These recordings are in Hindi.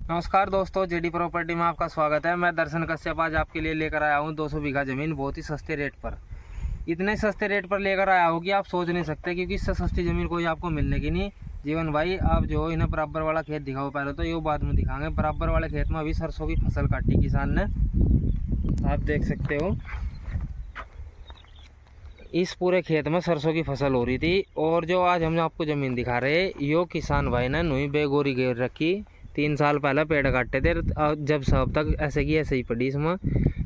नमस्कार दोस्तों, जेडी प्रॉपर्टी में आपका स्वागत है। मैं दर्शन कश्यप आज आपके लिए लेकर आया हूँ 200 बीघा ज़मीन बहुत ही सस्ते रेट पर। इतने सस्ते रेट पर लेकर आया हूँ कि आप सोच नहीं सकते, क्योंकि इससे सस्ती ज़मीन कोई आपको मिलने की नहीं। जीवन भाई, आप जो इन्हें बराबर वाला खेत दिखाओ पहले, तो ये बाद में दिखाएंगे। बराबर वाले खेत में अभी सरसों की फसल काटी किसान ने, आप देख सकते हो। इस पूरे खेत में सरसों की फसल हो रही थी। और जो आज हम आपको ज़मीन दिखा रहे हैं, यो किसान भाई ने नुई बेगोरी घेर रखी। 3 साल पहले पेड़ काटे थे, जब सब तक ऐसे की ऐसे ही पड़ी, इसमें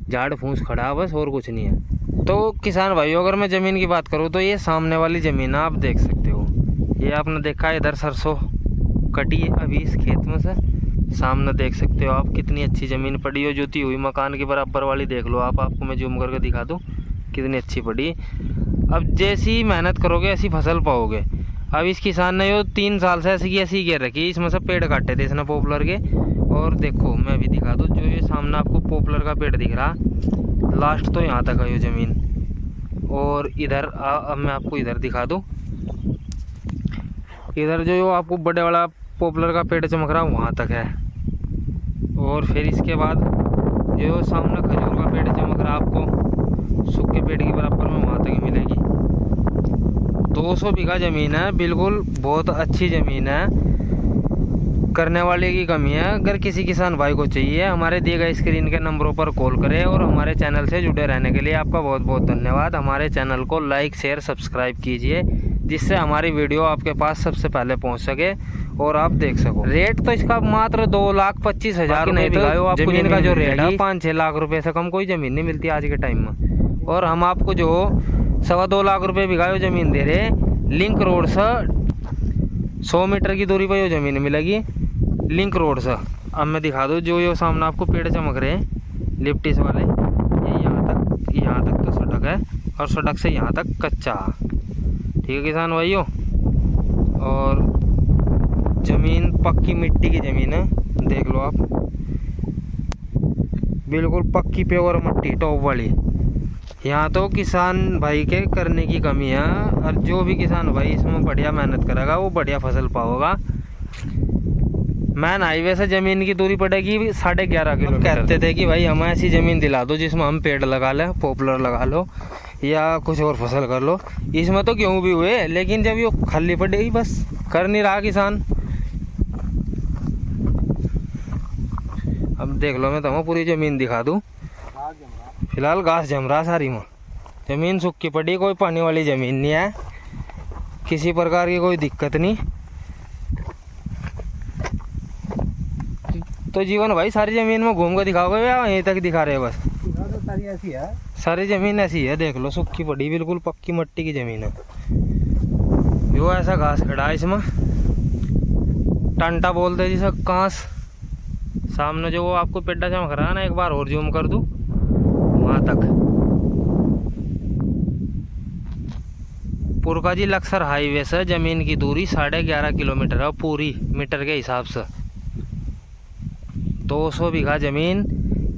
झाड़ फूस खड़ा, बस और कुछ नहीं है। तो किसान भाइयों, अगर मैं ज़मीन की बात करूँ तो ये सामने वाली ज़मीन आप देख सकते हो। ये आपने देखा इधर सरसों कटी है अभी इस खेत में से, सामने देख सकते हो आप। कितनी अच्छी ज़मीन पड़ी हो, जोती हुई मकान के बराबर वाली देख लो आप। आपको मैं जूम करके दिखा दूँ कितनी अच्छी पड़ी। अब जैसी मेहनत करोगे ऐसी फसल पाओगे। अब इस किसान ने यो 3 साल से ऐसी की ऐसी घेर रखी, इसमें से पेड़ काटे थे इसने पॉपुलर के। और देखो मैं भी दिखा दूँ, जो ये सामने आपको पॉपुलर का पेड़ दिख रहा, लास्ट तो यहाँ तक है ये ज़मीन। और इधर अब मैं आपको इधर दिखा दूँ, इधर जो आपको बड़े वाला पॉपुलर का पेड़ चमक रहा वहाँ तक है। और फिर इसके बाद जो सामने खजूर का पेड़ चमक रहा आपको, सूखे पेड़ के बराबर में वहाँ तक मिलेगी। 200 बीघा ज़मीन है, बिल्कुल बहुत अच्छी ज़मीन है, करने वाले की कमी है। अगर किसी किसान भाई को चाहिए, हमारे दिए गए स्क्रीन के नंबरों पर कॉल करें। और हमारे चैनल से जुड़े रहने के लिए आपका बहुत बहुत धन्यवाद। हमारे चैनल को लाइक शेयर सब्सक्राइब कीजिए, जिससे हमारी वीडियो आपके पास सबसे पहले पहुंच सके और आप देख सको। रेट तो इसका मात्र 2,25,000 नहीं, तो आपको ज़मीन का जो रेट है 5-6 लाख रुपए से कम कोई ज़मीन नहीं मिलती आज के टाइम में। और हम आपको जो 2.25 लाख रुपए बिघा ज़मीन दे रहे, लिंक रोड से 100 मीटर की दूरी पर ये ज़मीन मिलेगी, लिंक रोड से। अब मैं दिखा दूँ, जो ये सामने आपको पेड़ चमक रहे हैं लिप्टिस वाले, ये यहाँ तक तो सड़क है, और सड़क से यहाँ तक कच्चा। ठीक है किसान भाइयों। और ज़मीन पक्की मिट्टी की ज़मीन है, देख लो आप, बिल्कुल पक्की प्योर मिट्टी टॉप वाली। यहाँ तो किसान भाई के करने की कमी है। और जो भी किसान भाई इसमें बढ़िया मेहनत करेगा वो बढ़िया फसल पाओगा। मैन हाईवे से ज़मीन की दूरी पड़ेगी 11.5 किलोमीटर। कहते थे कि भाई हमें ऐसी ज़मीन दिला दो जिसमें हम पेड़ लगा लें, पॉपुलर लगा लो या कुछ और फसल कर लो। इसमें तो गेहूँ भी हुए, लेकिन जब ये खाली पड़ेगी बस कर नहीं रहा किसान। अब देख लो, मैं तुम्हें पूरी ज़मीन दिखा दूँ। फिलहाल घास जम रहा सारी में, ज़मीन सूखी पड़ी, कोई पानी वाली ज़मीन नहीं है, किसी प्रकार की कोई दिक्कत नहीं। तो जीवन भाई, सारी ज़मीन में घूम कर दिखाओगे या यहीं तक दिखा रहे हो बस? सारी ऐसी है, सारी ज़मीन ऐसी है, देख लो सूखी पड़ी, बिल्कुल पक्की मिट्टी की ज़मीन है। जो ऐसा घास खड़ा है इसमें, टंटा बोलते जिसे, कांस। सामने जो वो आपको पेड्डा चमक रहा है ना, एक बार और जूम कर दूँ वहाँ तक, पुरकाजी लक्सर हाईवे से ज़मीन की दूरी 11.5 किलोमीटर है पूरी मीटर के हिसाब से। 200 बीघा ज़मीन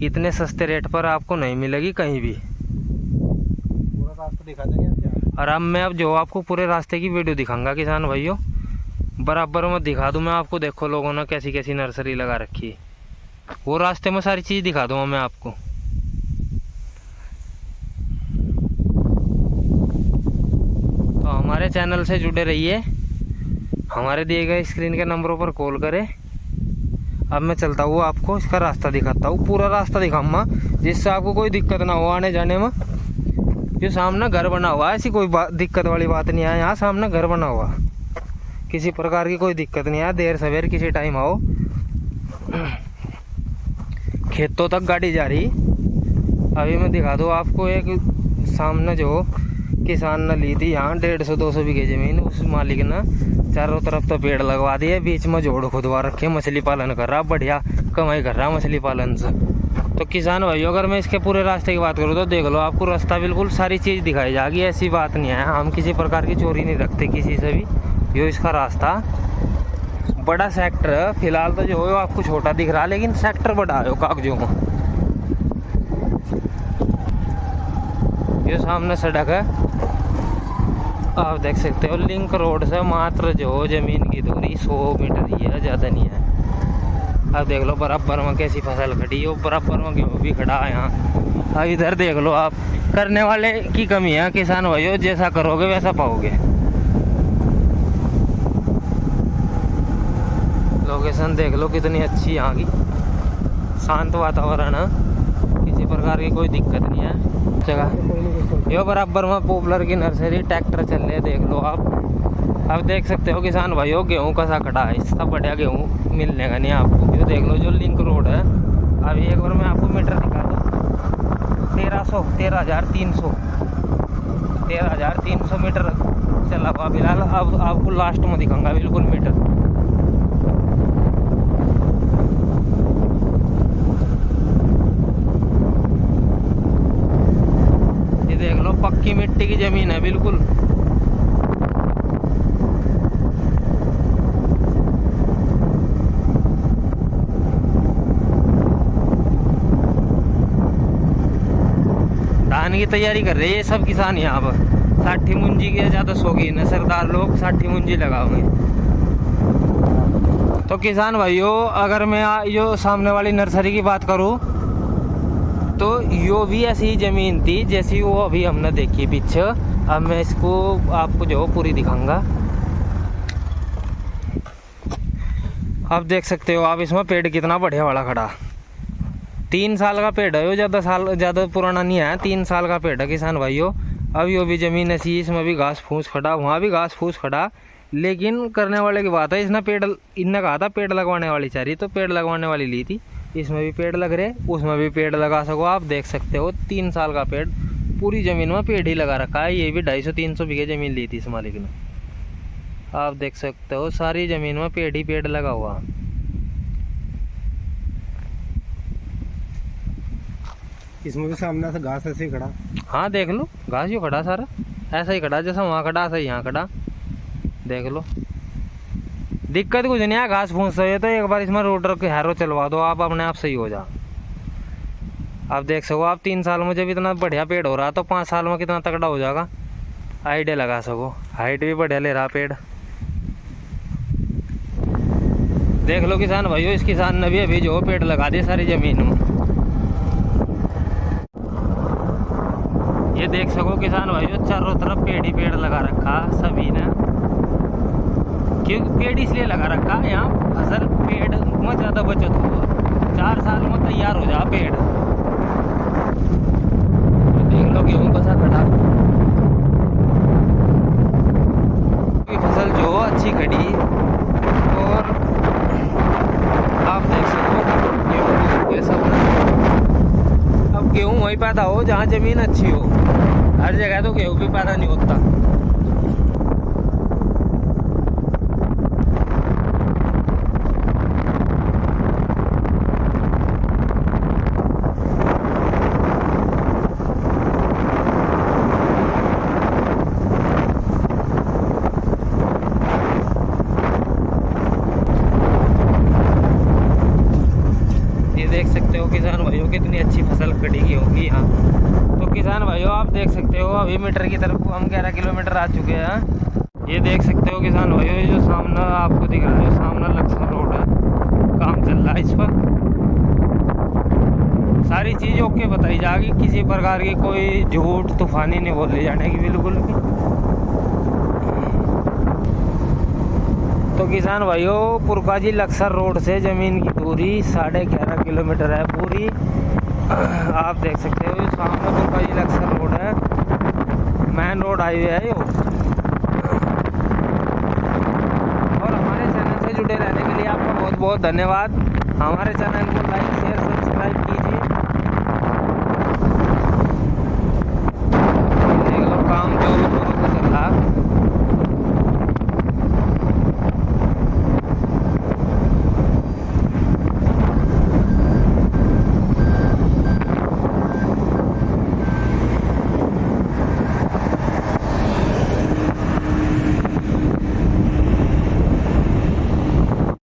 इतने सस्ते रेट पर आपको नहीं मिलेगी कहीं भी। पूरा रास्ता दिखा देंगे। और अब मैं जो आपको पूरे रास्ते की वीडियो दिखाऊंगा किसान भाइयों, बराबर में दिखा दूँ मैं आपको। देखो लोगों ने कैसी कैसी नर्सरी लगा रखी है, वो रास्ते में सारी चीज़ दिखा दूँगा मैं आपको। तो हमारे चैनल से जुड़े रहिए, हमारे दिए गए स्क्रीन के नंबरों पर कॉल करें। अब मैं चलता हूँ, आपको इसका रास्ता दिखाता हूँ, पूरा रास्ता दिखाऊंगा, जिससे आपको कोई दिक्कत ना हो आने जाने में। जो सामने घर बना हुआ है, ऐसी कोई दिक्कत वाली बात नहीं है। यहाँ सामने घर बना हुआ, किसी प्रकार की कोई दिक्कत नहीं है। देर सवेर किसी टाइम आओ, खेतों तक गाड़ी जा रही। अभी मैं दिखा दूँ आपको, एक सामने जो किसान ने ली थी यहाँ 150-200 बीघे ज़मीन, उस मालिक ने चारों तरफ तो पेड़ लगवा दिए, बीच में जोड़ खुदवा रखे, मछली पालन कर रहा, बढ़िया कमाई कर रहा मछली पालन से। तो किसान भाइयों, अगर मैं इसके पूरे रास्ते की बात करूँ तो देख लो, आपको रास्ता बिल्कुल सारी चीज़ दिखाई जाएगी, ऐसी बात नहीं है। हम किसी प्रकार की चोरी नहीं रखते किसी से भी। यो इसका रास्ता बड़ा सेक्टर, फिलहाल तो जो है आपको छोटा दिख रहा, लेकिन सेक्टर बड़ा है कागजों को। ये सामने सड़क है, आप देख सकते हो। लिंक रोड से मात्र जो ज़मीन की दूरी 100 मीटर ही है, ज़्यादा नहीं है। अब देख लो बराबर में कैसी फसल खड़ी है, बराबर में गेहूँ भी खड़ा है यहाँ। अब इधर देख लो आप, करने वाले की कमी है किसान भाइयों, जैसा करोगे वैसा पाओगे। लोकेशन देख लो कितनी अच्छी यहाँ की, शांत वातावरण है, किसी प्रकार की कोई दिक्कत नहीं है जगह। ये बराबर में पॉपुलर की नर्सरी, ट्रैक्टर चल रहे देख लो आप। अब देख सकते हो किसान भाइयों गेहूँ कैसा खड़ा है, इससे बढ़िया गेहूँ मिलने का नहीं आपको। ये देख लो जो लिंक रोड है, अभी एक बार मैं आपको मीटर दिखा दूँ, 13,300 मीटर चला हुआ फिलहाल। अब आपको लास्ट में दिखाऊंगा बिल्कुल मीटर। ये देख लो पक्की मिट्टी की जमीन है बिल्कुल। धान की तैयारी कर रहे हैं ये सब किसान यहाँ पर। 60 मुंजी के ज़्यादा शौकीन है सरदार लोग, 60 मुंजी लगाओगे। तो किसान भाइयों अगर मैं यो सामने वाली नर्सरी की बात करूँ तो यो भी ऐसी ही ज़मीन थी जैसी वो अभी हमने देखी पीछे। अब मैं इसको आपको जो पूरी दिखाऊंगा। आप देख सकते हो आप इसमें पेड़ कितना बढ़िया वाला खड़ा। 3 साल का पेड़ है, ज़्यादा पुराना नहीं है, 3 साल का पेड़ है किसान भाइयों। अब यो भी ज़मीन ऐसी, इसमें भी घास फूस खड़ा, वहाँ भी घास फूस खड़ा। लेकिन करने वाले की बात है, इसने इनने कहा था पेड़ लगवाने वाली चाहिए, तो पेड़ लगवाने वाली ली थी। इसमें भी पेड़ लग रहे, उसमें भी पेड़ लगा सको। आप देख सकते हो 3 साल का पेड़, पूरी ज़मीन में पेड़ ही लगा रखा है। ये भी 250-300 बीघे ज़मीन ली थी इस मालिक ने। आप देख सकते हो सारी ज़मीन में पेड़ ही पेड़ लगा हुआ। इसमें भी सामने से घास ऐसे ही खड़ा। हाँ देख लो घास जो खड़ा सारा ऐसा ही खड़ा, जैसा वहाँ खड़ा ऐसा ही यहाँ खड़ा। देख लो दिक्कत कुछ नहीं है, घास फूस है तो एक बार इसमें रोटर के हैरो चलवा दो, आप अपने आप सही हो जा। आप देख सको आप 3 साल में जब इतना बढ़िया पेड़ हो रहा तो 5 साल में कितना तगड़ा हो जाएगा, आइडिया लगा सको। हाइट भी बढ़िया ले रहा पेड़। देख लो किसान भाइयों, इस किसान ने भी अभी जो पेड़ लगा दिए सारी ज़मीन में। ये देख सको किसान भाइयों चारों तरफ पेड़ ही पेड़ लगा रखा सभी ने। क्योंकि पेड़ इसलिए लगा रखा है, यहाँ फसल पेड़ में ज़्यादा बचत होगा, 4 साल में तैयार हो जा पेड़। देख लो गेहूँ कैसा खड़ा, फसल जो अच्छी खड़ी। और आप देख सको गेहूँ ये सब। अब गेहूँ वहीं पैदा हो जहाँ ज़मीन अच्छी हो, हर जगह तो गेहूँ भी पैदा नहीं होता। देख सकते हो किसान भाइयों कितनी अच्छी फसल खड़ी की होगी यहाँ। तो किसान भाइयों आप देख सकते हो अभी मीटर की तरफ हम 11 किलोमीटर आ चुके हैं। ये देख सकते हो किसान भाइयों, ये जो सामने आपको दिख रहा है, जो सामने लक्ष्मण रोड है, काम चल रहा है इस पर। सारी चीज़ ओके बताई जाएगी, किसी प्रकार की कोई झूठ तूफानी नहीं बोली जाने की बिल्कुल भी। तो किसान भाइयों पुरकाजी लक्सर रोड से ज़मीन की दूरी 11.5 किलोमीटर है पूरी। आप देख सकते हो सामने पुरकाजी लक्सर रोड है, मेन रोड हाईवे है यो। और हमारे चैनल से जुड़े रहने के लिए आपका बहुत बहुत धन्यवाद। हमारे चैनल को लाइक शेयर